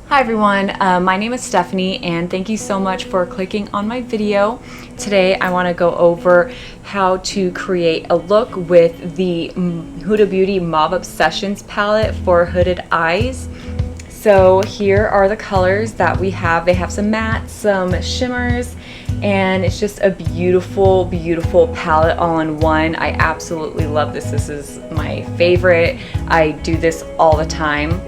Hi everyone, my name is Stephanie and thank you so much for clicking on my video. Today I want to go over how to create a look with the Huda Beauty Mauve Obsessions palette for hooded eyes. So here are the colors that we have. They have some mattes, some shimmers, and it's just a beautiful, beautiful palette all in one. I absolutely love this. This is my favorite. I do this all the time.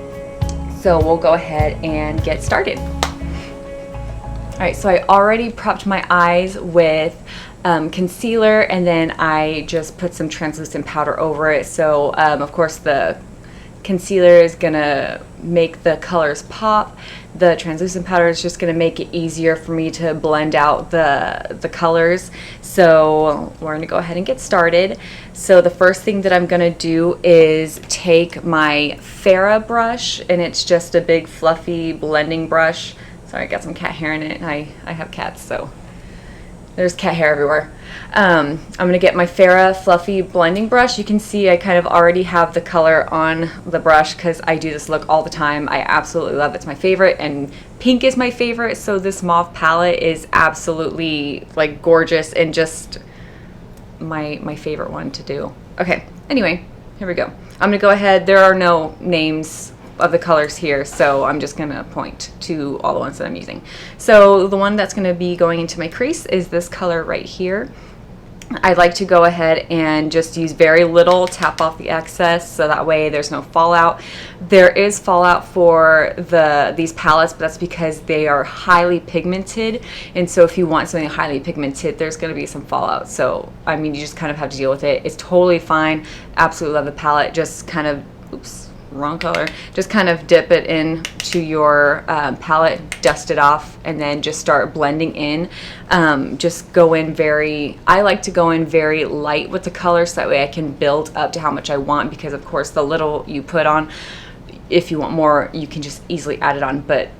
So we'll go ahead and get started. All right, so I already prepped my eyes with concealer, and then I just put some translucent powder over it. So of course the concealer is gonna make the colors pop. The translucent powder is just gonna make it easier for me to blend out the colors. So we're gonna go ahead and get started. So the first thing that I'm gonna do is take my Farrah brush, and it's just a big fluffy blending brush. Sorry, I got some cat hair in it, and I have cats, so there's cat hair everywhere. I'm gonna get my Farrah fluffy blending brush. You can see I kind of already have the color on the brush because I do this look all the time. I absolutely love it. It's my favorite, and pink is my favorite, so this mauve palette is absolutely like gorgeous and just my favorite one to do. Okay, anyway, here we go. I'm gonna go ahead. There are no names of the colors here, so I'm just gonna point to all the ones that I'm using. So the one that's gonna be going into my crease is this color right here. I like to go ahead and just use very little, tap off the excess, so that way there's no fallout. There is fallout for these palettes, but that's because they are highly pigmented, and so if you want something highly pigmented, there's going to be some fallout. So I mean, you just kind of have to deal with it. It's totally fine. Absolutely love the palette. Just kind of, oops, wrong color. Just kind of dip it into your palette, dust it off, and then just start blending in. Just go in I like to go in very light with the color, so that way I can build up to how much I want, because of course the little you put on, if you want more, you can just easily add it on. But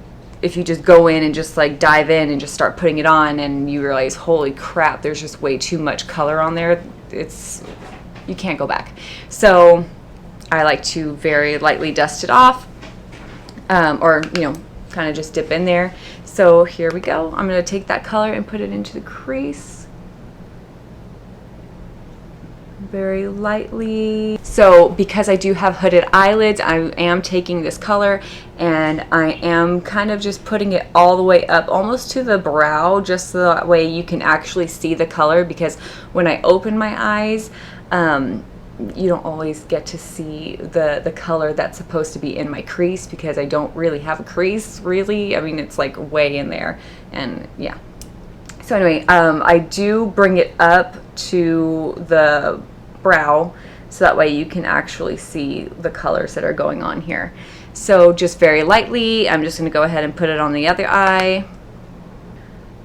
if you just go in and just like dive in and just start putting it on, and you realize, holy crap, there's just way too much color on there, you can't go back. So I like to very lightly dust it off, or kind of just dip in there. So here we go. I'm going to take that color and put it into the crease very lightly. So because I do have hooded eyelids, I am taking this color and I am kind of just putting it all the way up almost to the brow, just so that way you can actually see the color, because when I open my eyes, you don't always get to see the color that's supposed to be in my crease, because I don't really have a crease, really. I mean, it's like way in there, and yeah. So anyway, I do bring it up to the brow, so that way you can actually see the colors that are going on here. So just very lightly, I'm just going to go ahead and put it on the other eye.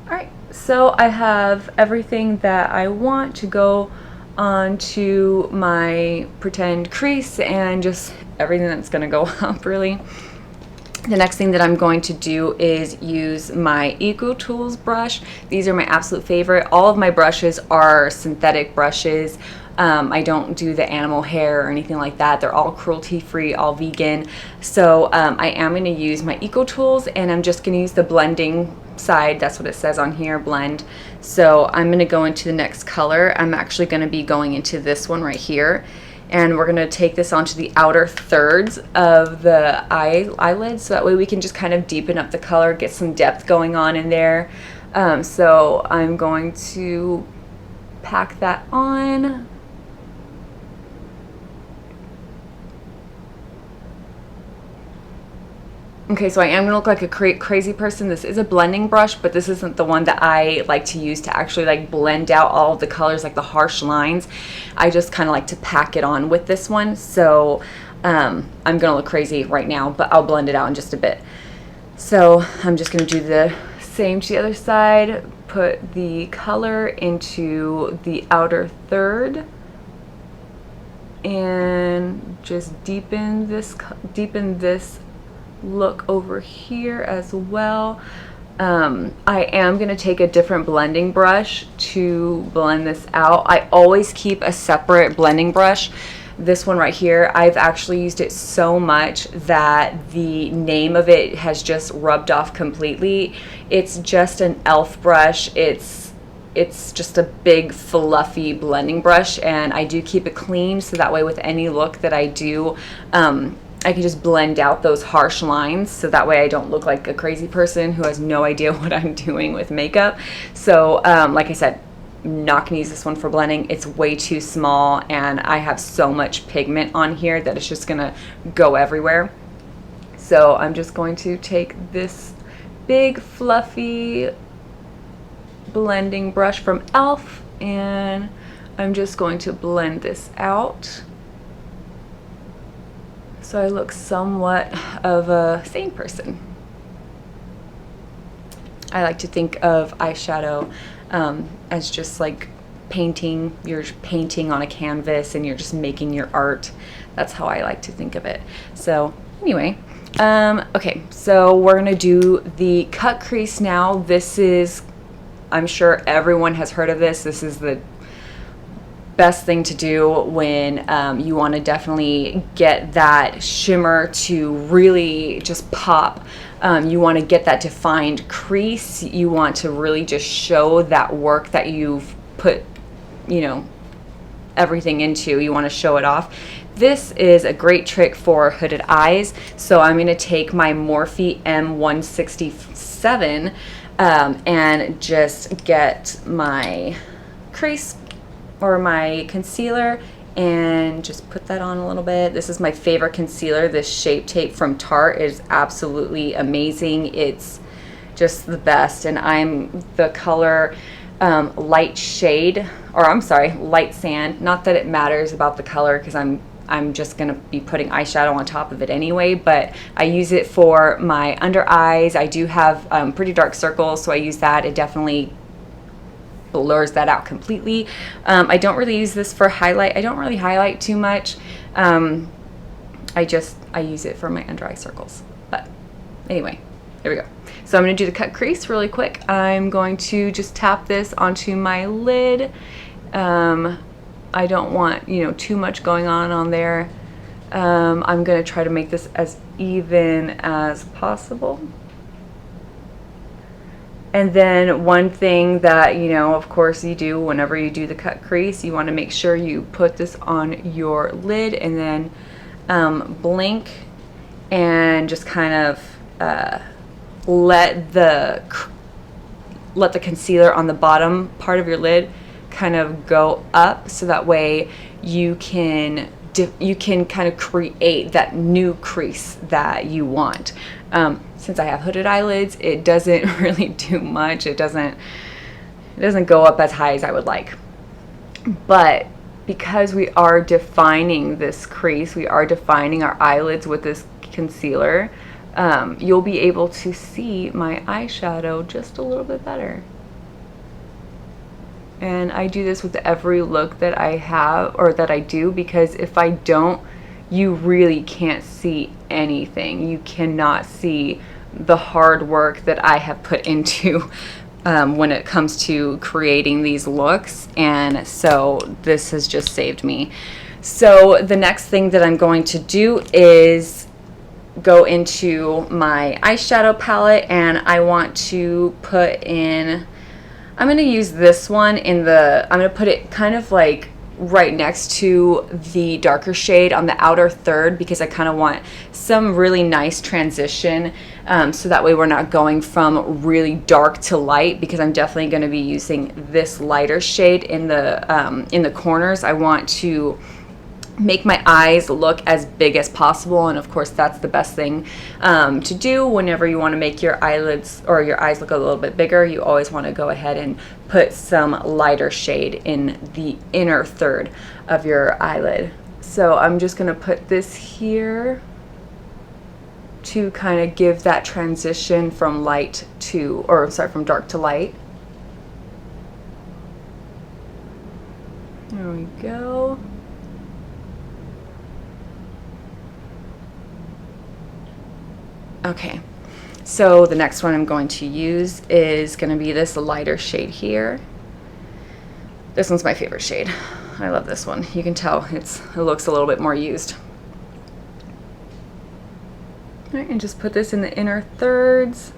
Alright, so I have everything that I want to go onto my pretend crease, and just everything that's going to go up, really. The next thing that I'm going to do is use my Eco Tools brush. These are my absolute favorite. All of my brushes are synthetic brushes. I don't do the animal hair or anything like that. They're all cruelty-free, all vegan. So I am going to use my Eco Tools, and I'm just going to use the blending side. That's what it says on here, blend. So I'm going to go into the next color. I'm actually going to be going into this one right here, and we're going to take this onto the outer thirds of the eyelid, so that way we can just kind of deepen up the color, get some depth going on in there. So I'm going to pack that on. Okay, so I am going to look like a crazy person. This is a blending brush, but this isn't the one that I like to use to actually like blend out all of the colors, like the harsh lines. I just kind of like to pack it on with this one. So I'm going to look crazy right now, but I'll blend it out in just a bit. So I'm just going to do the same to the other side. Put the color into the outer third, and just deepen this look over here as well. I am going to take a different blending brush to blend this out. I always keep a separate blending brush This one right here, I've actually used it so much that the name of it has just rubbed off completely. It's just an e.l.f. brush. It's just a big fluffy blending brush, and I do keep it clean so that way with any look that I do, I can just blend out those harsh lines, so that way I don't look like a crazy person who has no idea what I'm doing with makeup. So like I said, not gonna use this one for blending. It's way too small, and I have so much pigment on here that it's just gonna go everywhere. So I'm just going to take this big fluffy blending brush from e.l.f. and I'm just going to blend this out so I look somewhat of a sane person. I like to think of eyeshadow as just like painting. You're painting on a canvas and you're just making your art. That's how I like to think of it. So anyway, okay, so we're gonna do the cut crease now. This is, I'm sure everyone has heard of this. This is the best thing to do when you want to definitely get that shimmer to really just pop. You want to get that defined crease. You want to really just show that work that you've put, you know, everything into. You want to show it off. This is a great trick for hooded eyes. So I'm going to take my Morphe M167 and just get my crease or my concealer and just put that on a little bit. This is my favorite concealer. This Shape Tape from Tarte is absolutely amazing. It's just the best, and I'm the color light shade, or I'm sorry, light sand. Not that it matters about the color, because I'm just gonna be putting eyeshadow on top of it anyway, but I use it for my under eyes. I do have pretty dark circles, so I use that. It definitely blurs that out completely. I don't really use this for highlight. I don't really highlight too much. I use it for my under eye circles. But anyway, there we go. So I'm gonna do the cut crease really quick. I'm going to just tap this onto my lid. I don't want, you know, too much going on there. I'm gonna try to make this as even as possible. And then one thing that, you know, of course you do whenever you do the cut crease, you want to make sure you put this on your lid and then blink and just kind of let the concealer on the bottom part of your lid kind of go up, so that way you can kind of create that new crease that you want. Since I have hooded eyelids, it doesn't really do much. It doesn't go up as high as I would like. But because we are defining this crease, we are defining our eyelids with this concealer, you'll be able to see my eyeshadow just a little bit better. And I do this with every look that I have, or that I do, because if I don't, you really can't see anything. You cannot see the hard work that I have put into when it comes to creating these looks, and so this has just saved me. So the next thing that I'm going to do is go into my eyeshadow palette, and I want to put in, I'm going to use this one in the, I'm going to put it kind of like right next to the darker shade on the outer third, because I kind of want some really nice transition, so that way we're not going from really dark to light, because I'm definitely going to be using this lighter shade in the corners. I want to make my eyes look as big as possible, and of course that's the best thing to do whenever you want to make your eyelids or your eyes look a little bit bigger. You always want to go ahead and put some lighter shade in the inner third of your eyelid. So I'm just going to put this here to kind of give that transition from light to, or sorry, from dark to light. There we go. Okay, so the next one I'm going to use is going to be this lighter shade here. This one's my favorite shade. I love this one. You can tell it looks a little bit more used. All right, and just put this in the inner thirds.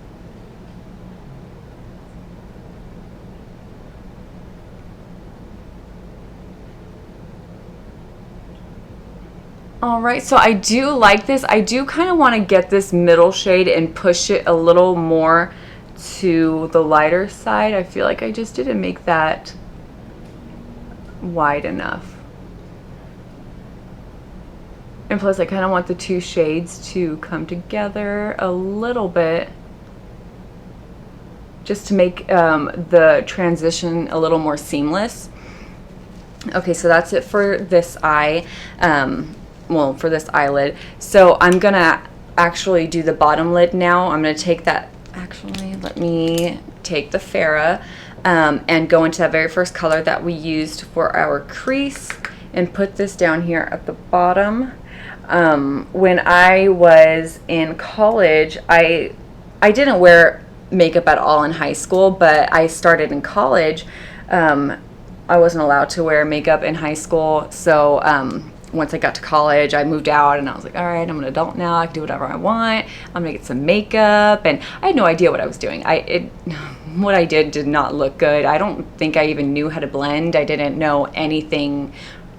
All right, so I do like this. I do kind of want to get this middle shade and push it a little more to the lighter side. I feel like I just didn't make that wide enough. And plus I kind of want the two shades to come together a little bit, just to make the transition a little more seamless. Okay, so that's it for this eye, well, for this eyelid. So I'm gonna actually do the bottom lid now. I'm gonna take that, actually, let me take the Farrah and go into that very first color that we used for our crease and put this down here at the bottom. When I was in college, I didn't wear makeup at all in high school, but I started in college. I wasn't allowed to wear makeup in high school, so once I got to college, I moved out and I was like, all right, I'm an adult now, I can do whatever I want, I'm gonna get some makeup, and I had no idea what I was doing. What I did not look good. I don't think I even knew how to blend. I didn't know anything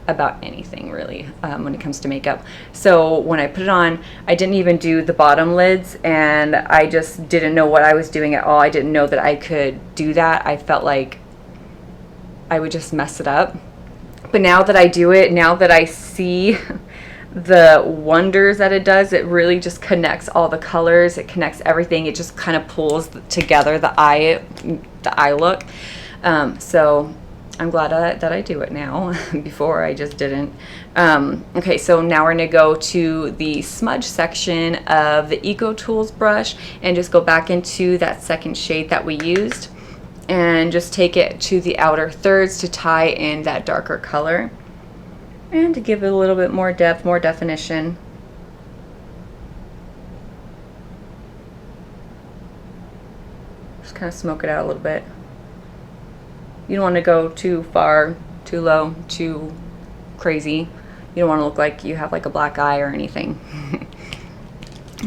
about anything really when it comes to makeup. So when I put it on, I didn't even do the bottom lids, and I just didn't know what I was doing at all. I didn't know that I could do that. I felt like I would just mess it up. But now that I do it, now that I see the wonders that it does, it really just connects all the colors, it connects everything, it just kind of pulls together the eye look. So I'm glad that I do it now. Before I just didn't. Okay, so now we're gonna go to the smudge section of the Eco Tools brush and just go back into that second shade that we used and just take it to the outer thirds to tie in that darker color and to give it a little bit more depth, more definition. Just kind of smoke it out a little bit. You don't want to go too far, too low, too crazy. You don't want to look like you have like a black eye or anything.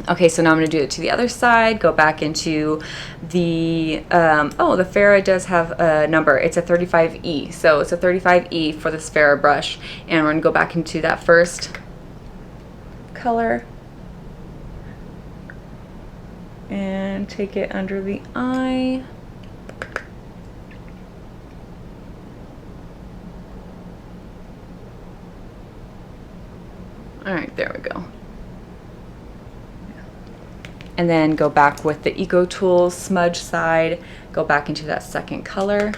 Okay, so now I'm going to do it to the other side. Go back into the, oh, the Farrah does have a number. It's a 35E. So it's a 35E for this Farrah brush. And we're going to go back into that first color and take it under the eye. All right, there we go. And then go back with the Eco Tools smudge side, go back into that second color.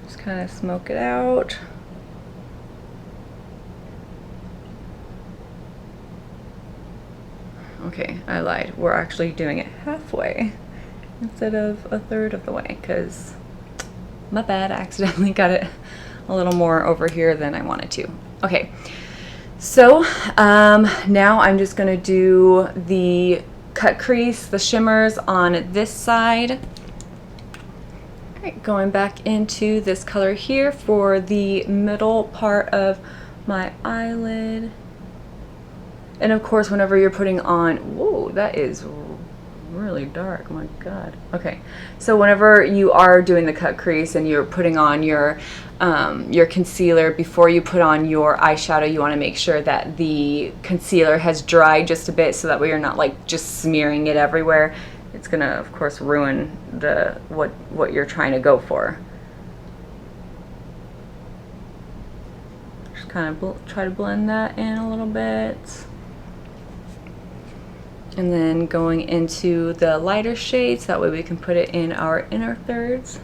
Just kind of smoke it out. Okay, I lied. We're actually doing it halfway instead of a third of the way, because my bad, I accidentally got it a little more over here than I wanted to. Okay, so now I'm just gonna do the cut crease, the shimmers on this side. All right, going back into this color here for the middle part of my eyelid. And of course, whenever you're putting on, whoa, that is really dark, oh my god. Okay, so whenever you are doing the cut crease and you're putting on your concealer, before you put on your eyeshadow, you want to make sure that the concealer has dried just a bit, so that way you're not like just smearing it everywhere. It's gonna, of course, ruin the what you're trying to go for. Just kind of try to blend that in a little bit. And then going into the lighter shades, that way we can put it in our inner thirds.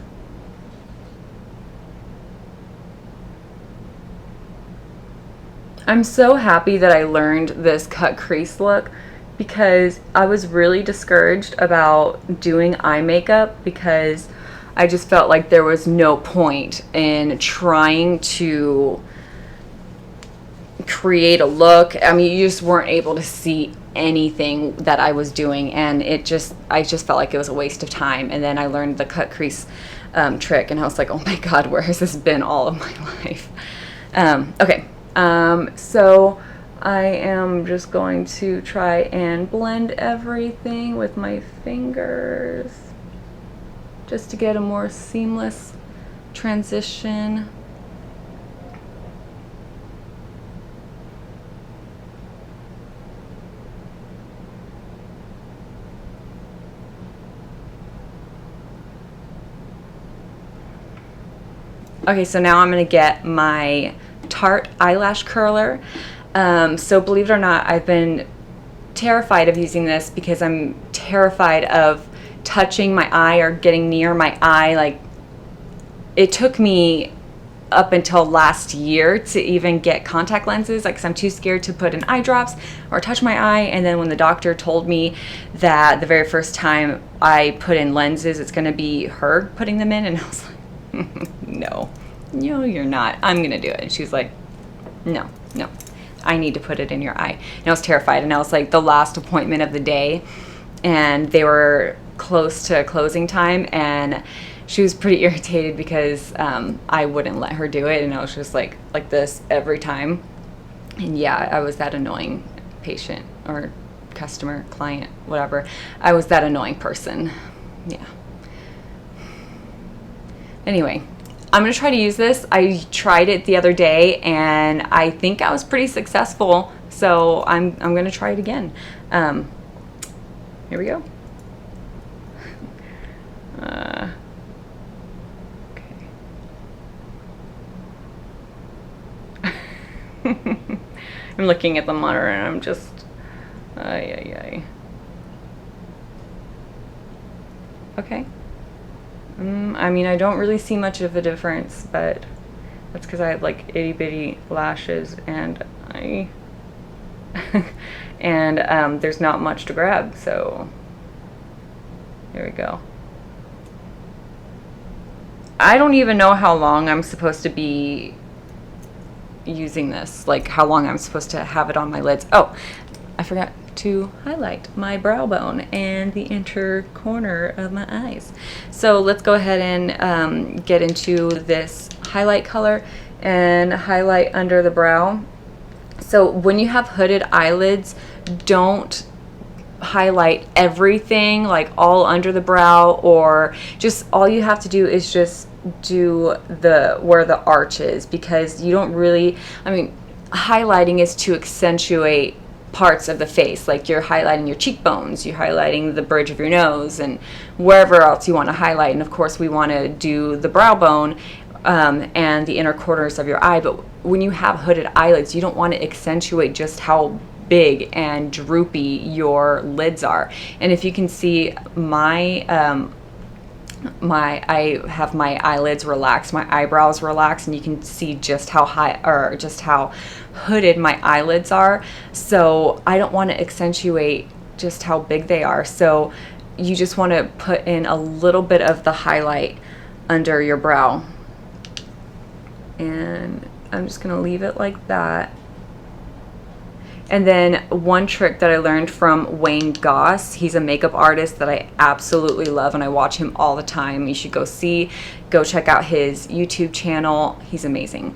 I'm so happy that I learned this cut crease look, because I was really discouraged about doing eye makeup because I just felt like there was no point in trying to create a look. I mean, you just weren't able to see anything that I was doing, and I just felt like it was a waste of time. And then I learned the cut crease trick, and I was like, oh my god, where has this been all of my life? Okay, so I am just going to try and blend everything with my fingers just to get a more seamless transition. Okay, so now I'm going to get my Tarte eyelash curler. So believe it or not, I've been terrified of using this because I'm terrified of touching my eye or getting near my eye. Like, it took me up until last year to even get contact lenses, like, 'cause I'm too scared to put in eye drops or touch my eye. And then when the doctor told me that the very first time I put in lenses, it's going to be her putting them in, and I was like, no, you're not. I'm gonna do it. And she's like, no, I need to put it in your eye. And I was terrified, and I was like the last appointment of the day, and they were close to closing time, and she was pretty irritated because I wouldn't let her do it, and I was just like this every time. And yeah, I was that annoying patient or customer, client, whatever. I was that annoying person. Yeah. Anyway, I'm going to try to use this. I tried it the other day, and I think I was pretty successful, so I'm going to try it again. Here we go. Okay. I'm looking at the monitor, and I'm just, ay. Okay. I mean, I don't really see much of a difference, but that's because I have like itty bitty lashes, and and there's not much to grab, so here we go. I don't even know how long I'm supposed to be using this, like how long I'm supposed to have it on my lids. Oh, I forgot to highlight my brow bone and the inner corner of my eyes. So let's go ahead and get into this highlight color and highlight under the brow. So when you have hooded eyelids, don't highlight everything like all under the brow, or just all you have to do is just do where the arch is, because you don't really, I mean, highlighting is to accentuate parts of the face, like you're highlighting your cheekbones, you're highlighting the bridge of your nose, and wherever else you want to highlight. And of course we want to do the brow bone and the inner corners of your eye. But when you have hooded eyelids, you don't want to accentuate just how big and droopy your lids are. And if you can see, I have my eyelids relaxed, my eyebrows relaxed, and you can see just how high, or just how hooded my eyelids are. So I don't want to accentuate just how big they are. So you just want to put in a little bit of the highlight under your brow. And I'm just going to leave it like that. And then one trick that I learned from Wayne Goss, he's a makeup artist that I absolutely love, and I watch him all the time. You should go check out his YouTube channel. He's amazing.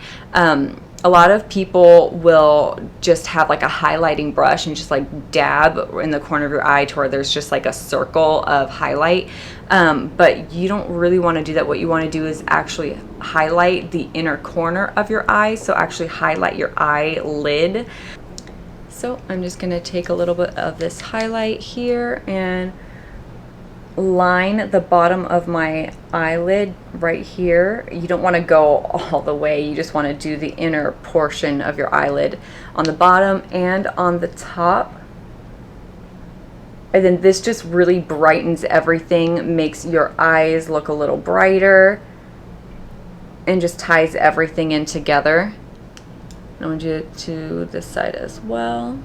A lot of people will just have like a highlighting brush and just like dab in the corner of your eye to where there's just like a circle of highlight. But you don't really want to do that. What you want to do is actually highlight the inner corner of your eye. So actually highlight your eyelid. So I'm just going to take a little bit of this highlight here and line the bottom of my eyelid right here. You don't want to go all the way. You just want to do the inner portion of your eyelid on the bottom and on the top. And then this just really brightens everything, makes your eyes look a little brighter, and just ties everything in together. I want you to this side as well.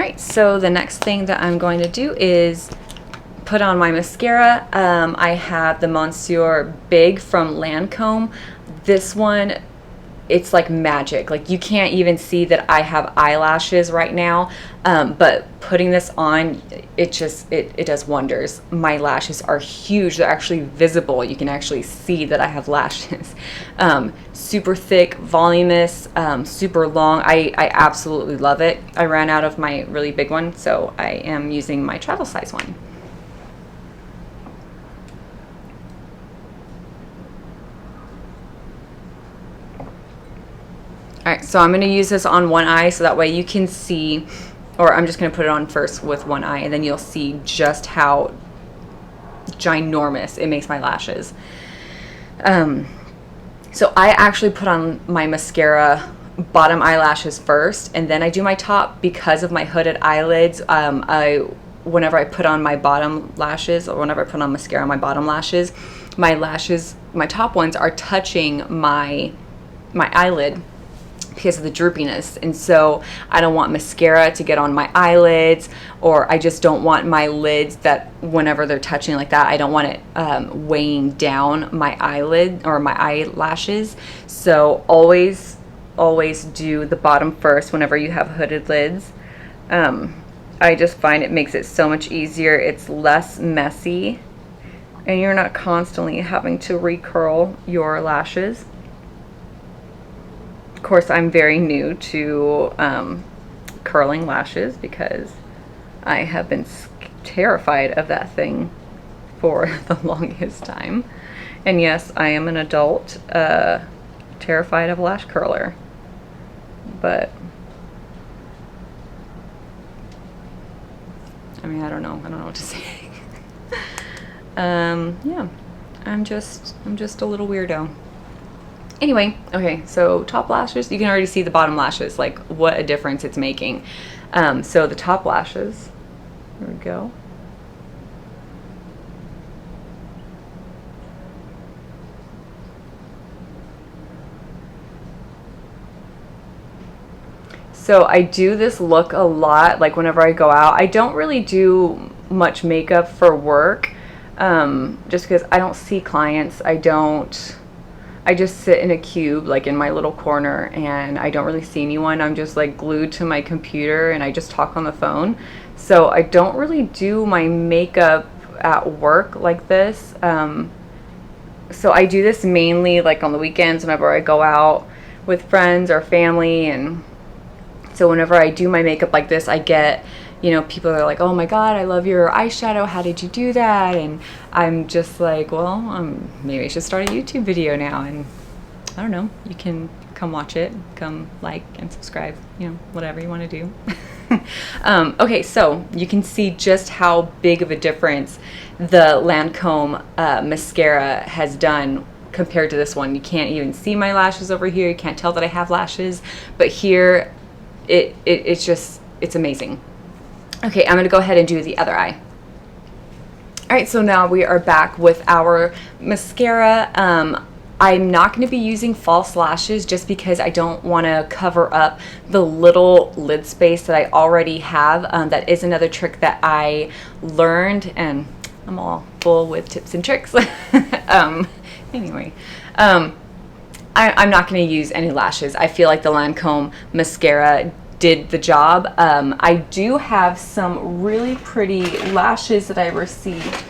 right, so the next thing that I'm going to do is put on my mascara. I have the Monsieur Big from Lancome. This one, it's like magic. Like, you can't even see that I have eyelashes right now, but putting this on, it does wonders. My lashes are huge. They're actually visible. You can actually see that I have lashes. Super thick, voluminous, super long. I absolutely love it. I ran out of my really big one, so I am using my travel size one. All right, so I'm going to use this on one eye so that way you can see, or I'm just going to put it on first with one eye, and then you'll see just how ginormous it makes my lashes. So I actually put on my mascara bottom eyelashes first, and then I do my top because of my hooded eyelids. Whenever I put on my bottom lashes, or whenever I put on mascara on my bottom lashes, my top ones are touching my eyelid because of the droopiness, and so I don't want mascara to get on my eyelids, or I just don't want my lids that whenever they're touching like that, I don't want it weighing down my eyelid or my eyelashes. So always do the bottom first whenever you have hooded lids. I just find it makes it so much easier. It's less messy, and you're not constantly having to recurl your lashes. Of course, I'm very new to curling lashes because I have been terrified of that thing for the longest time. And yes, I am an adult terrified of a lash curler. But I mean, I don't know what to say. Yeah, I'm just a little weirdo. Anyway, okay, so top lashes, you can already see the bottom lashes, like what a difference it's making. So the top lashes, here we go. So I do this look a lot, like whenever I go out. I don't really do much makeup for work, just because I don't see clients. I just sit in a cube, like in my little corner, and I don't really see anyone. I'm just like glued to my computer, and I just talk on the phone. So I don't really do my makeup at work like this. So I do this mainly like on the weekends whenever I go out with friends or family. And so whenever I do my makeup like this, I get, you know, people are like, oh my God, I love your eyeshadow. How did you do that? And I'm just like, well, maybe I should start a YouTube video now. And I don't know, you can come watch it, come like and subscribe, you know, whatever you want to do. Okay, so you can see just how big of a difference the Lancome mascara has done compared to this one. You can't even see my lashes over here. You can't tell that I have lashes, but here it's amazing. Okay, I'm gonna go ahead and do the other eye. All right, so now we are back with our mascara. I'm not going to be using false lashes just because I don't want to cover up the little lid space that I already have. That is another trick that I learned, and I'm all full with tips and tricks. Anyway, I'm not going to use any lashes. I feel like the Lancome mascara did the job. I do have some really pretty lashes that I received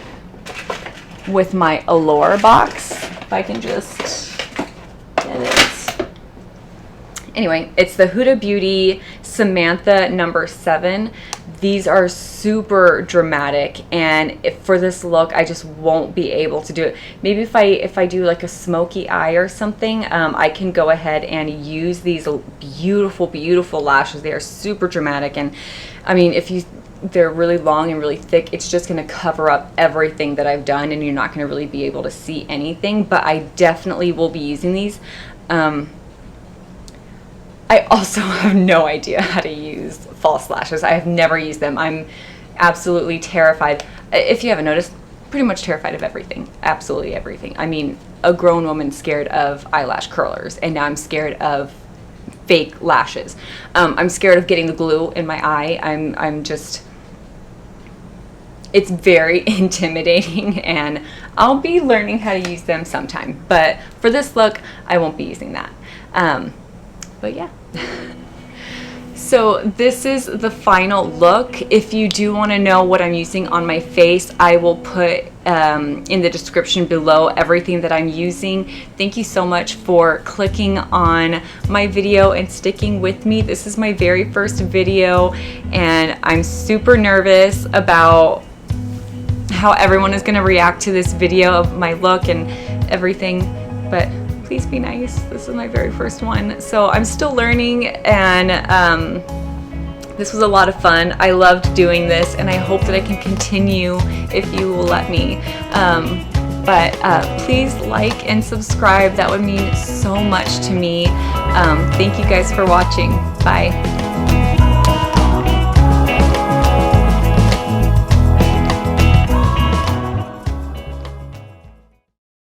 with my Allure box. If I can just get it. Anyway, it's the Huda Beauty Samantha No. 7. These are super dramatic, and for this look, I just won't be able to do it. Maybe if I do like a smoky eye or something, I can go ahead and use these beautiful, beautiful lashes. They are super dramatic, and I mean, they're really long and really thick, it's just going to cover up everything that I've done, and you're not going to really be able to see anything. But I definitely will be using these. I also have no idea how to use false lashes. I have never used them. I'm absolutely terrified. If you haven't noticed, pretty much terrified of everything. Absolutely everything. I mean, a grown woman scared of eyelash curlers, and now I'm scared of fake lashes. I'm scared of getting the glue in my eye. I'm just, it's very intimidating, and I'll be learning how to use them sometime. But for this look, I won't be using that. But yeah. So this is the final look. If you do want to know what I'm using on my face, I will put in the description below everything that I'm using. Thank you so much for clicking on my video and sticking with me. This is my very first video, and I'm super nervous about how everyone is going to react to this video of my look and everything, but please be nice. This is my very first one, so I'm still learning, and this was a lot of fun. I loved doing this, and I hope that I can continue if you will let me. But please like and subscribe. That would mean so much to me. Thank you guys for watching. Bye.